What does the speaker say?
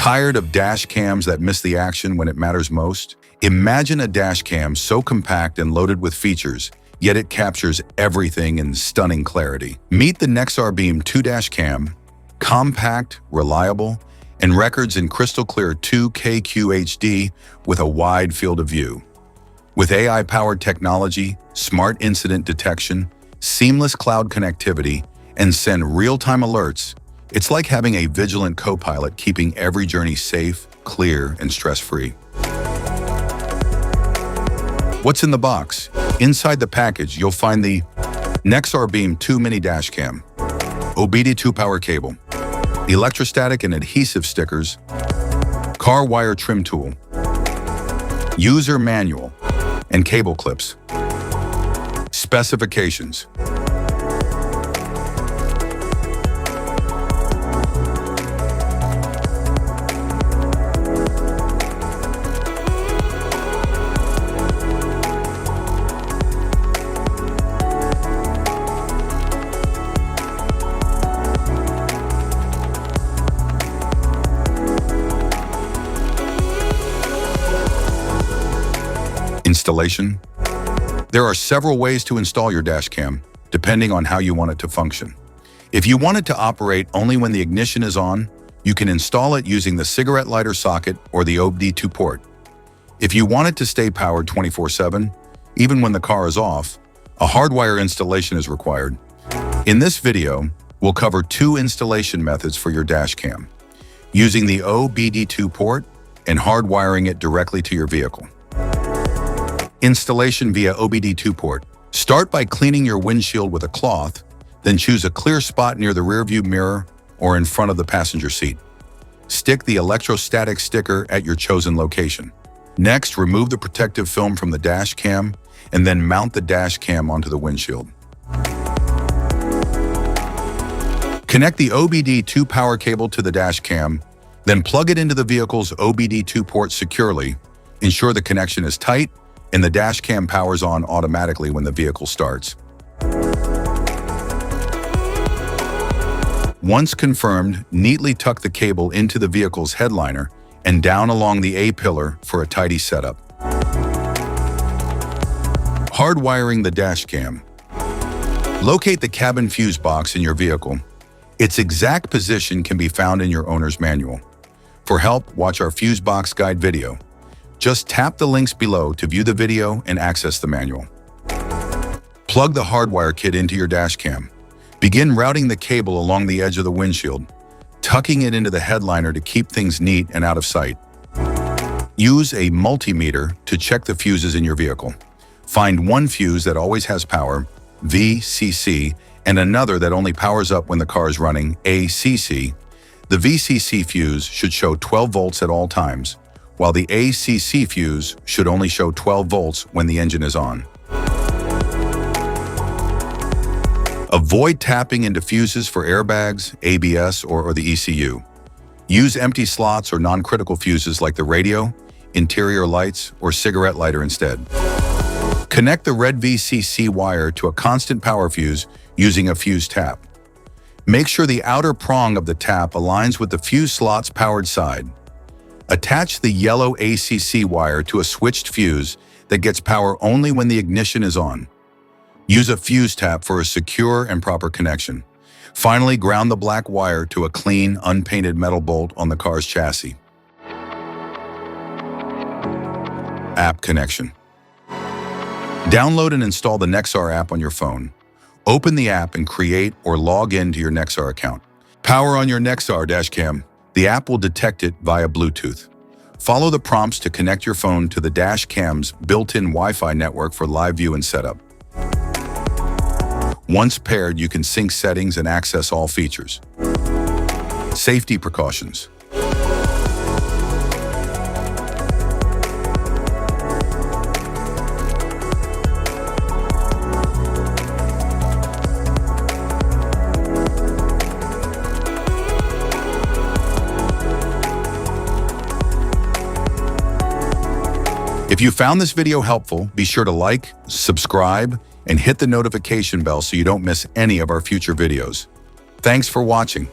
Tired of dash cams that miss the action when it matters most? Imagine a dash cam so compact and loaded with features, yet it captures everything in stunning clarity. Meet the Nexar Beam 2 dash cam, compact, reliable, and records in crystal clear 2K QHD with a wide field of view. With AI-powered technology, smart incident detection, seamless cloud connectivity, and send real-time alerts, it's like having a vigilant co-pilot keeping every journey safe, clear, and stress-free. What's in the box? Inside the package, you'll find the Nexar Beam 2 Mini Dash Cam, OBD2 power cable, electrostatic and adhesive stickers, car wire trim tool, user manual, and cable clips. Specifications. Installation. There are several ways to install your dash cam, depending on how you want it to function. If you want it to operate only when the ignition is on, you can install it using the cigarette lighter socket or the OBD2 port. If you want it to stay powered 24/7, even when the car is off, a hardwire installation is required. In this video, we'll cover 2 installation methods for your dash cam, using the OBD2 port and hardwiring it directly to your vehicle. Installation via OBD2 port. Start by cleaning your windshield with a cloth, then choose a clear spot near the rearview mirror or in front of the passenger seat. Stick the electrostatic sticker at your chosen location. Next, remove the protective film from the dash cam and then mount the dash cam onto the windshield. Connect the OBD2 power cable to the dash cam, then plug it into the vehicle's OBD2 port securely. Ensure the connection is tight and the dash cam powers on automatically when the vehicle starts. Once confirmed, neatly tuck the cable into the vehicle's headliner and down along the A-pillar for a tidy setup. Hardwiring the dash cam. Locate the cabin fuse box in your vehicle. Its exact position can be found in your owner's manual. For help, watch our fuse box guide video. Just tap the links below to view the video and access the manual. Plug the hardwire kit into your dash cam. Begin routing the cable along the edge of the windshield, tucking it into the headliner to keep things neat and out of sight. Use a multimeter to check the fuses in your vehicle. Find one fuse that always has power, VCC, and another that only powers up when the car is running, ACC. The VCC fuse should show 12 volts at all times, while the ACC fuse should only show 12 volts when the engine is on. Avoid tapping into fuses for airbags, ABS, or the ECU. Use empty slots or non-critical fuses like the radio, interior lights, or cigarette lighter instead. Connect the red VCC wire to a constant power fuse using a fuse tap. Make sure the outer prong of the tap aligns with the fuse slot's powered side. Attach the yellow ACC wire to a switched fuse that gets power only when the ignition is on. Use a fuse tap for a secure and proper connection. Finally, ground the black wire to a clean, unpainted metal bolt on the car's chassis. App connection. Download and install the Nexar app on your phone. Open the app and create or log in to your Nexar account. Power on your Nexar dash cam. The app will detect it via Bluetooth. Follow the prompts to connect your phone to the dash cam's built-in Wi-Fi network for live view and setup. Once paired, you can sync settings and access all features. Safety precautions. If you found this video helpful, be sure to like, subscribe, and hit the notification bell so you don't miss any of our future videos. Thanks for watching.